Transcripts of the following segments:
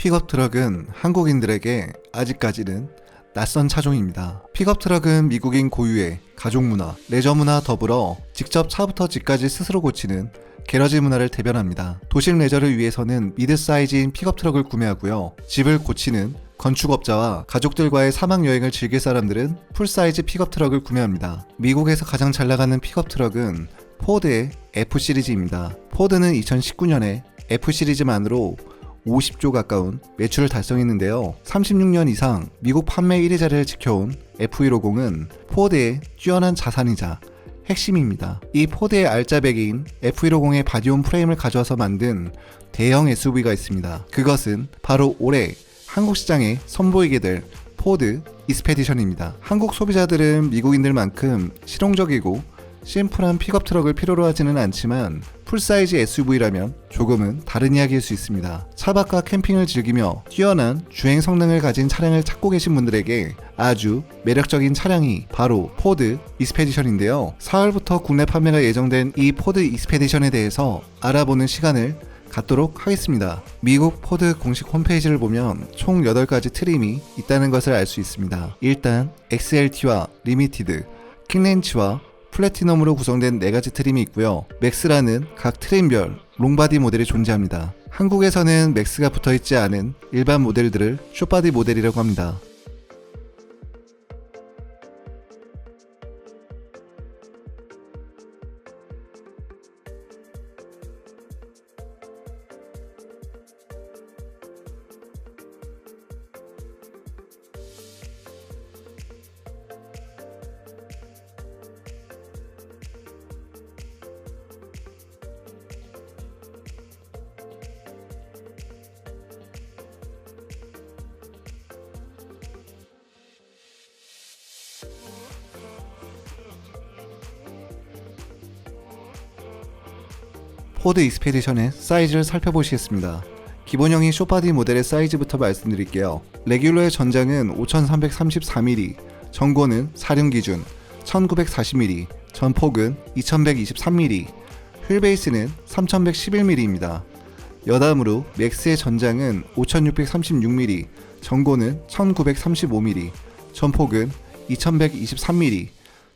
픽업 트럭은 한국인들에게 아직까지는 낯선 차종입니다. 픽업 트럭은 미국인 고유의 가족 문화, 레저 문화 더불어 직접 차부터 집까지 스스로 고치는 게러지 문화를 대변합니다. 도심 레저를 위해서는 미드 사이즈인 픽업 트럭을 구매하고요. 집을 고치는 건축업자와 가족들과의 사막 여행을 즐길 사람들은 풀사이즈 픽업 트럭을 구매합니다. 미국에서 가장 잘 나가는 픽업 트럭은 포드의 F 시리즈입니다. 포드는 2019년에 F 시리즈만으로 50조 가까운 매출을 달성했는데요. 36년 이상 미국 판매 1위 자리를 지켜온 F150은 포드의 뛰어난 자산이자 핵심입니다. 이 포드의 알짜배기인 F150의 바디온 프레임을 가져와서 만든 대형 SUV가 있습니다. 그것은 바로 올해 한국 시장에 선보이게 될 포드 이스페디션입니다. 한국 소비자들은 미국인들만큼 실용적이고 심플한 픽업 트럭을 필요로 하지는 않지만 풀사이즈 SUV라면 조금은 다른 이야기일 수 있습니다. 차박과 캠핑을 즐기며 뛰어난 주행 성능을 가진 차량을 찾고 계신 분들에게 아주 매력적인 차량이 바로 포드 이스페디션인데요. 4월부터 국내 판매가 예정된 이 포드 이스페디션에 대해서 알아보는 시간을 갖도록 하겠습니다. 미국 포드 공식 홈페이지를 보면 총 8가지 트림이 있다는 것을 알 수 있습니다. 일단 XLT와 리미티드, 킹렌치와 플래티넘으로 구성된 4가지 트림이 있고요. 맥스라는 각 트림별 롱바디 모델이 존재합니다. 한국에서는 맥스가 붙어있지 않은 일반 모델들을 숏바디 모델이라고 합니다. 포드 익스페디션의 사이즈를 살펴보시겠습니다. 기본형인 숏바디 모델의 사이즈부터 말씀드릴게요. 레귤러의 전장은 5334mm, 전고는 사륜 기준 1940mm, 전폭은 2123mm, 휠베이스는 3111mm입니다. 여담으로 맥스의 전장은 5636mm, 전고는 1935mm, 전폭은 2123mm,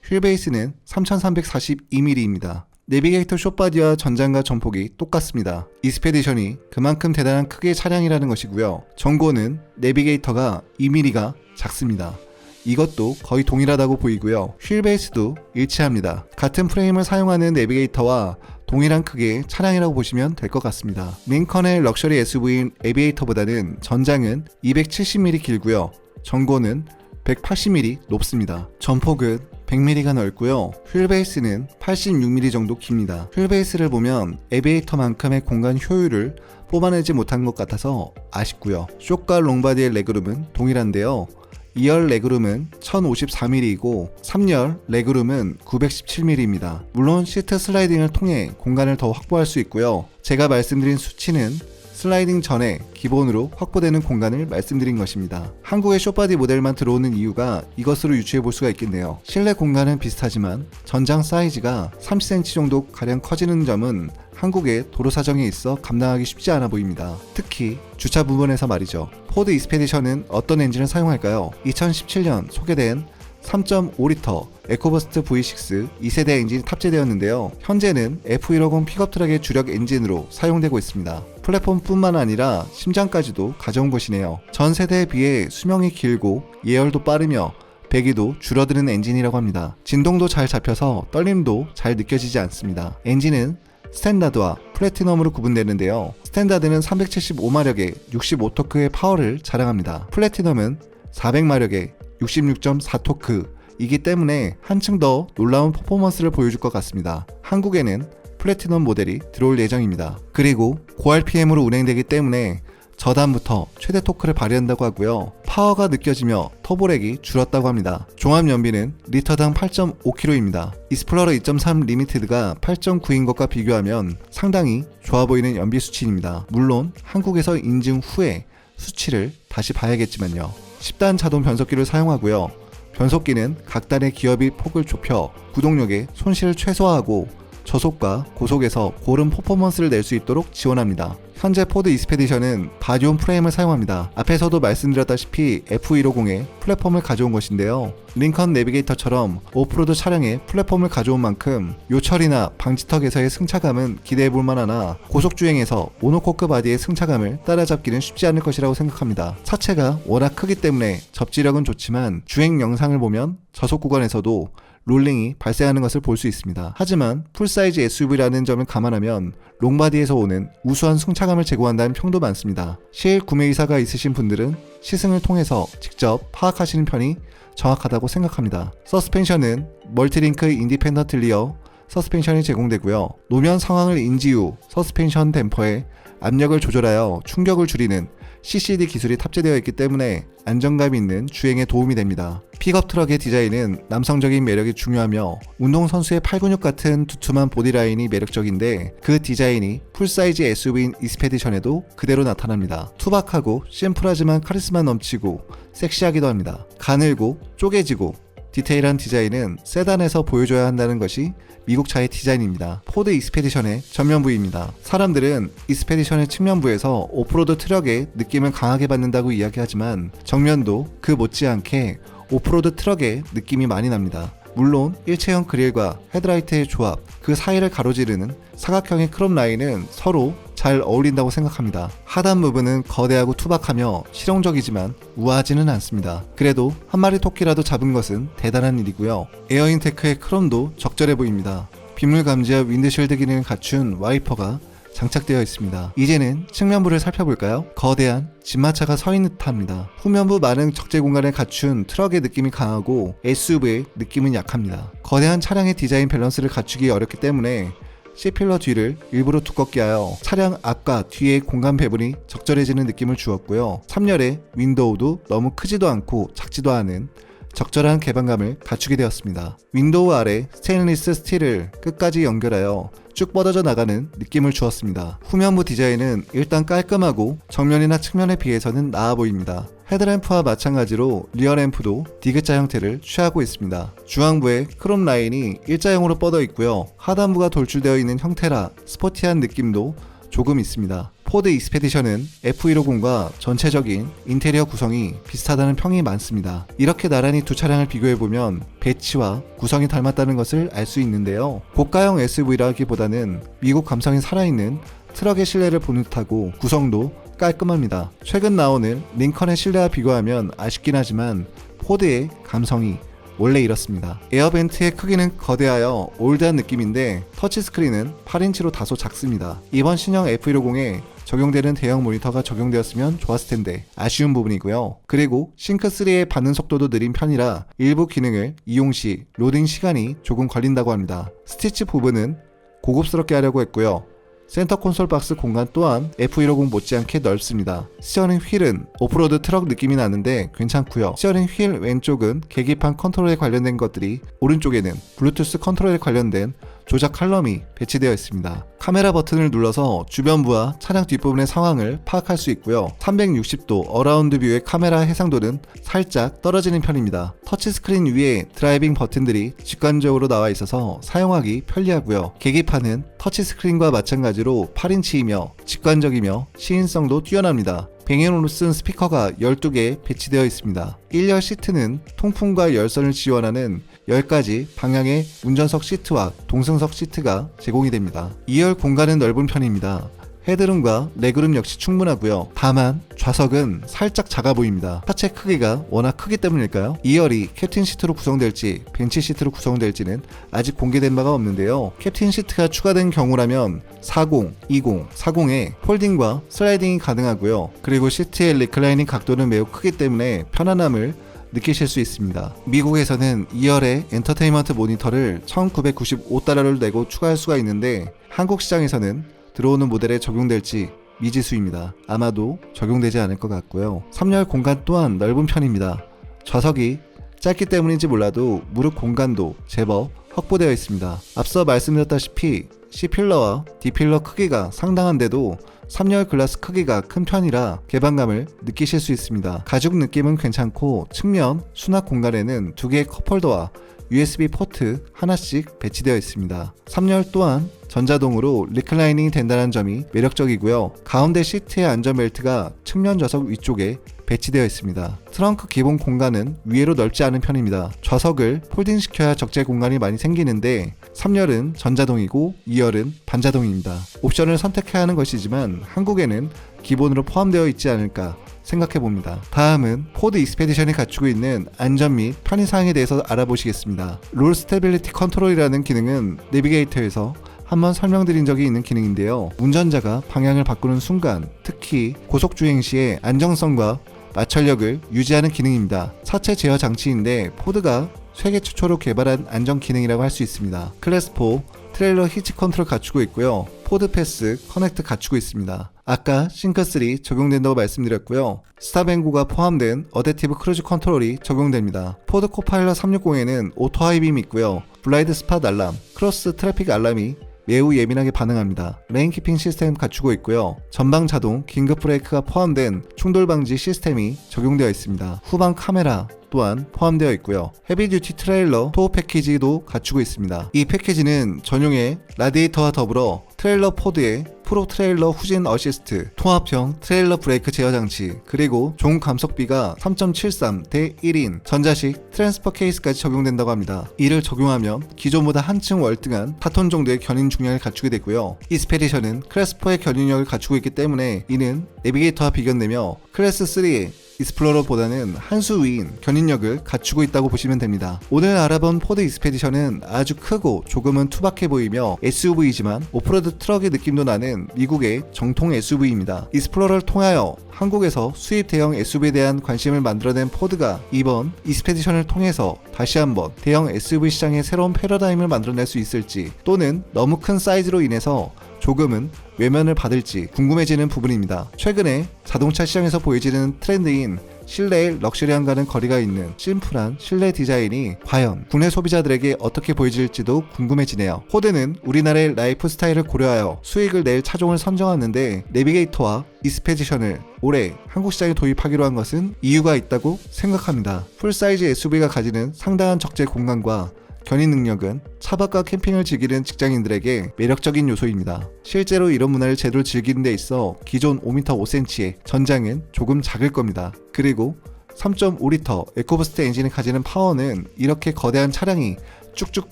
휠베이스는 3342mm입니다. 내비게이터 숏바디와 전장과 전폭이 똑같습니다. 이스페디션이 그만큼 대단한 크기의 차량이라는 것이고요. 전고는 내비게이터가 2mm가 작습니다. 이것도 거의 동일하다고 보이고요. 휠베이스도 일치합니다. 같은 프레임을 사용하는 내비게이터와 동일한 크기의 차량이라고 보시면 될 것 같습니다. 링컨의 럭셔리 SUV인 에비에이터보다는 전장은 270mm 길고요. 전고는 180mm 높습니다. 전폭은 100mm가 넓고요. 휠베이스는 86mm 정도 깁니다. 휠베이스를 보면 에비에이터만큼의 공간 효율을 뽑아내지 못한 것 같아서 아쉽고요. 숏과 롱바디의 레그룸은 동일한데요. 2열 레그룸은 1054mm이고 3열 레그룸은 917mm입니다. 물론 시트 슬라이딩을 통해 공간을 더 확보할 수 있고요. 제가 말씀드린 수치는 슬라이딩 전에 기본으로 확보되는 공간을 말씀드린 것입니다. 한국의 숏바디 모델만 들어오는 이유가 이것으로 유추해 볼 수가 있겠네요. 실내 공간은 비슷하지만 전장 사이즈가 30cm 정도 가량 커지는 점은 한국의 도로 사정에 있어 감당하기 쉽지 않아 보입니다. 특히 주차 부분에서 말이죠. 포드 이스페디션은 어떤 엔진을 사용할까요? 2017년 소개된 3.5L 에코버스트 V6 2세대 엔진이 탑재되었는데요. 현재는 F150 픽업 트럭의 주력 엔진으로 사용되고 있습니다. 플랫폼뿐만 아니라 심장까지도 가져온 것이네요. 전 세대에 비해 수명이 길고 예열도 빠르며 배기도 줄어드는 엔진이라고 합니다. 진동도 잘 잡혀서 떨림도 잘 느껴지지 않습니다. 엔진은 스탠다드와 플래티넘으로 구분되는데요. 스탠다드는 375마력의 65토크의 파워를 자랑합니다. 플래티넘은 400마력의 66.4토크 이기 때문에 한층 더 놀라운 퍼포먼스를 보여줄 것 같습니다. 한국에는 플래티넘 모델이 들어올 예정입니다. 그리고 고RPM으로 운행되기 때문에 저단부터 최대 토크를 발휘한다고 하고요. 파워가 느껴지며 터보렉이 줄었다고 합니다. 종합연비는 리터당 8.5km입니다. 익스플로러 2.3 리미티드가 8.9인 것과 비교하면 상당히 좋아 보이는 연비 수치입니다. 물론 한국에서 인증 후에 수치를 다시 봐야겠지만요. 10단 자동 변속기를 사용하고요. 변속기는 각 단의 기어비 폭을 좁혀 구동력의 손실을 최소화하고 저속과 고속에서 고른 퍼포먼스를 낼 수 있도록 지원합니다. 현재 포드 익스페디션은 바디온 프레임을 사용합니다. 앞에서도 말씀드렸다시피 F150에 플랫폼을 가져온 것인데요. 링컨 내비게이터처럼 오프로드 차량에 플랫폼을 가져온 만큼 요철이나 방지턱에서의 승차감은 기대해볼 만하나 고속주행에서 모노코크 바디의 승차감을 따라잡기는 쉽지 않을 것이라고 생각합니다. 차체가 워낙 크기 때문에 접지력은 좋지만 주행 영상을 보면 저속 구간에서도 롤링이 발생하는 것을 볼 수 있습니다. 하지만 풀사이즈 SUV라는 점을 감안하면 롱바디에서 오는 우수한 승차감을 제공한다는 평도 많습니다. 실일 구매 의사가 있으신 분들은 시승을 통해서 직접 파악하시는 편이 정확하다고 생각합니다. 서스펜션은 멀티링크 인디펜던트 리어 서스펜션이 제공되고요. 노면 상황을 인지 후 서스펜션 댐퍼에 압력을 조절하여 충격을 줄이는 CCD 기술이 탑재되어 있기 때문에 안정감 있는 주행에 도움이 됩니다. 픽업 트럭의 디자인은 남성적인 매력이 중요하며 운동선수의 팔근육 같은 두툼한 보디라인이 매력적인데 그 디자인이 풀사이즈 SUV인 익스페디션에도 그대로 나타납니다. 투박하고 심플하지만 카리스마 넘치고 섹시하기도 합니다. 가늘고 쪼개지고 디테일한 디자인은 세단에서 보여줘야 한다는 것이 미국 차의 디자인입니다. 포드 익스페디션의 전면부입니다. 사람들은 익스페디션의 측면부에서 오프로드 트럭의 느낌을 강하게 받는다고 이야기하지만 정면도 그 못지않게 오프로드 트럭의 느낌이 많이 납니다. 물론 일체형 그릴과 헤드라이트의 조합, 그 사이를 가로지르는 사각형의 크롬 라인은 서로 잘 어울린다고 생각합니다. 하단 부분은 거대하고 투박하며 실용적이지만 우아하지는 않습니다. 그래도 한 마리 토끼라도 잡은 것은 대단한 일이고요. 에어 인테크의 크롬도 적절해 보입니다. 빗물 감지와 윈드실드 기능을 갖춘 와이퍼가 장착되어 있습니다. 이제는 측면부를 살펴볼까요? 거대한 진마차가 서 있는 듯합니다. 후면부 많은 적재 공간을 갖춘 트럭의 느낌이 강하고 SUV의 느낌은 약합니다. 거대한 차량의 디자인 밸런스를 갖추기 어렵기 때문에 C필러 뒤를 일부러 두껍게 하여 차량 앞과 뒤의 공간 배분이 적절해지는 느낌을 주었고요. 3열의 윈도우도 너무 크지도 않고 작지도 않은 적절한 개방감을 갖추게 되었습니다. 윈도우 아래 스테인리스 스틸을 끝까지 연결하여 쭉 뻗어져 나가는 느낌을 주었습니다. 후면부 디자인은 일단 깔끔하고 정면이나 측면에 비해서는 나아 보입니다. 헤드램프와 마찬가지로 리어램프도 디귿자 형태를 취하고 있습니다. 중앙부에 크롬 라인이 일자형으로 뻗어 있고요. 하단부가 돌출되어 있는 형태라 스포티한 느낌도 조금 있습니다. 포드 익스페디션은 F150과 전체적인 인테리어 구성이 비슷하다는 평이 많습니다. 이렇게 나란히 두 차량을 비교해보면 배치와 구성이 닮았다는 것을 알 수 있는데요. 고가형 SUV라기보다는 미국 감성이 살아있는 트럭의 실내를 보는 듯하고 구성도 깔끔합니다. 최근 나오는 링컨의 실내와 비교하면 아쉽긴 하지만 포드의 감성이 원래 이렇습니다. 에어벤트의 크기는 거대하여 올드한 느낌인데 터치스크린은 8인치로 다소 작습니다. 이번 신형 F150에 적용되는 대형 모니터가 적용되었으면 좋았을 텐데 아쉬운 부분이고요. 그리고 싱크3의 받는 속도도 느린 편이라 일부 기능을 이용 시 로딩 시간이 조금 걸린다고 합니다. 스티치 부분은 고급스럽게 하려고 했고요. 센터 콘솔 박스 공간 또한 F150 못지않게 넓습니다. 스티어링 휠은 오프로드 트럭 느낌이 나는데 괜찮고요. 스티어링 휠 왼쪽은 계기판 컨트롤에 관련된 것들이, 오른쪽에는 블루투스 컨트롤에 관련된 조작 칼럼이 배치되어 있습니다. 카메라 버튼을 눌러서 주변부와 차량 뒷부분의 상황을 파악할 수 있고요. 360도 어라운드 뷰의 카메라 해상도는 살짝 떨어지는 편입니다. 터치스크린 위에 드라이빙 버튼들이 직관적으로 나와 있어서 사용하기 편리하고요. 계기판은 터치스크린과 마찬가지로 8인치이며 직관적이며 시인성도 뛰어납니다. 뱅앤 올슨 스피커가 12개 배치되어 있습니다. 1열 시트는 통풍과 열선을 지원하는 10가지 방향의 운전석 시트와 동승석 시트가 제공이 됩니다. 2열 공간은 넓은 편입니다. 헤드룸과 레그룸 역시 충분하고요. 다만 좌석은 살짝 작아 보입니다. 차체 크기가 워낙 크기 때문일까요? 2열이 캡틴 시트로 구성될지 벤치 시트로 구성될지는 아직 공개된 바가 없는데요. 캡틴 시트가 추가된 경우라면 40, 20, 40에 폴딩과 슬라이딩이 가능하고요. 그리고 시트의 리클라이닝 각도는 매우 크기 때문에 편안함을 느끼실 수 있습니다. 미국에서는 2열의 엔터테인먼트 모니터를 1995달러를 내고 추가할 수가 있는데 한국 시장에서는 들어오는 모델에 적용될지 미지수입니다. 아마도 적용되지 않을 것 같고요. 3열 공간 또한 넓은 편입니다. 좌석이 짧기 때문인지 몰라도 무릎 공간도 제법 확보되어 있습니다. 앞서 말씀드렸다시피 C필러와 D필러 크기가 상당한데도 3열 글라스 크기가 큰 편이라 개방감을 느끼실 수 있습니다. 가죽 느낌은 괜찮고 측면 수납 공간에는 2개의 컵홀더와 USB 포트 하나씩 배치되어 있습니다. 3열 또한 전자동으로 리클라이닝이 된다는 점이 매력적이고요. 가운데 시트의 안전벨트가 측면 좌석 위쪽에 배치되어 있습니다. 트렁크 기본 공간은 위로 넓지 않은 편입니다. 좌석을 폴딩시켜야 적재 공간이 많이 생기는데 3열은 전자동이고 2열은 반자동입니다. 옵션을 선택해야 하는 것이지만 한국에는 기본으로 포함되어 있지 않을까 생각해봅니다. 다음은 포드 익스페디션이 갖추고 있는 안전 및 편의사항에 대해서 알아보시겠습니다. 롤 스테빌리티 컨트롤이라는 기능은 내비게이터에서 한번 설명드린 적이 있는 기능인데요. 운전자가 방향을 바꾸는 순간, 특히 고속주행 시의 안정성과 마찰력을 유지하는 기능입니다. 차체 제어 장치인데 포드가 세계 최초로 개발한 안전 기능이라고 할 수 있습니다. 클래스 4 트레일러 히치 컨트롤 갖추고 있고요. 포드 패스 커넥트 갖추고 있습니다. 아까 싱크 3 적용된다고 말씀드렸고요. 스탑앤고가 포함된 어댑티브 크루즈 컨트롤이 적용됩니다. 포드 코파일럿 360에는 오토 하이빔이 있고요. 블라인드 스팟 알람, 크로스 트래픽 알람이 매우 예민하게 반응합니다. 레인 키핑 시스템 갖추고 있고요. 전방 자동 긴급 브레이크가 포함된 충돌 방지 시스템이 적용되어 있습니다. 후방 카메라 또한 포함되어 있고요. 헤비듀티 트레일러 토어 패키지도 갖추고 있습니다. 이 패키지는 전용의 라디에이터와 더불어 트레일러 포드에 프로 트레일러 후진 어시스트, 통합형 트레일러 브레이크 제어 장치, 그리고 종 감속비가 3.73 대 1인 전자식 트랜스퍼 케이스까지 적용된다고 합니다. 이를 적용하면 기존보다 한층 월등한 4톤 정도의 견인 중량을 갖추게 되고요. 익스페디션은 클래스 4의 견인력을 갖추고 있기 때문에 이는 내비게이터와 비견되며 클래스 3의 익스플로러보다는 한 수 위인 견인력을 갖추고 있다고 보시면 됩니다. 오늘 알아본 포드 익스페디션은 아주 크고 조금은 투박해 보이며 SUV이지만 오프로드 트럭의 느낌도 나는 미국의 정통 SUV입니다. 익스플로러를 통하여 한국에서 수입 대형 SUV에 대한 관심을 만들어낸 포드가 이번 익스페디션을 통해서 다시 한번 대형 SUV 시장의 새로운 패러다임을 만들어낼 수 있을지, 또는 너무 큰 사이즈로 인해서 조금은 외면을 받을지 궁금해지는 부분입니다. 최근에 자동차 시장에서 보여지는 트렌드인 실내의 럭셔리함과는 거리가 있는 심플한 실내 디자인이 과연 국내 소비자들에게 어떻게 보여질지도 궁금해지네요. 포드는 우리나라의 라이프 스타일을 고려하여 수익을 낼 차종을 선정하는데 내비게이터와 익스페디션을 올해 한국 시장에 도입하기로 한 것은 이유가 있다고 생각합니다. 풀사이즈 SUV가 가지는 상당한 적재 공간과 견인 능력은 차박과 캠핑을 즐기는 직장인들에게 매력적인 요소입니다. 실제로 이런 문화를 제대로 즐기는 데 있어 기존 5m 5cm의 전장은 조금 작을 겁니다. 그리고 3.5L 에코부스트 엔진을 가지는 파워는 이렇게 거대한 차량이 쭉쭉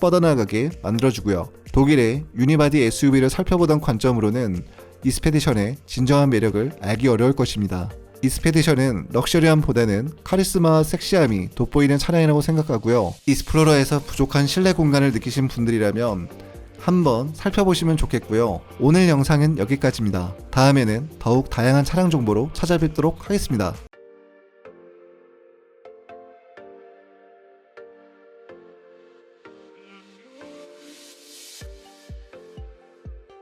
뻗어나가게 만들어주고요. 독일의 유니바디 SUV를 살펴보던 관점으로는 익스페디션의 진정한 매력을 알기 어려울 것입니다. 익스페디션은 럭셔리함보다는 카리스마와 섹시함이 돋보이는 차량이라고 생각하고요. 익스플로러에서 부족한 실내 공간을 느끼신 분들이라면 한번 살펴보시면 좋겠고요. 오늘 영상은 여기까지입니다. 다음에는 더욱 다양한 차량 정보로 찾아뵙도록 하겠습니다.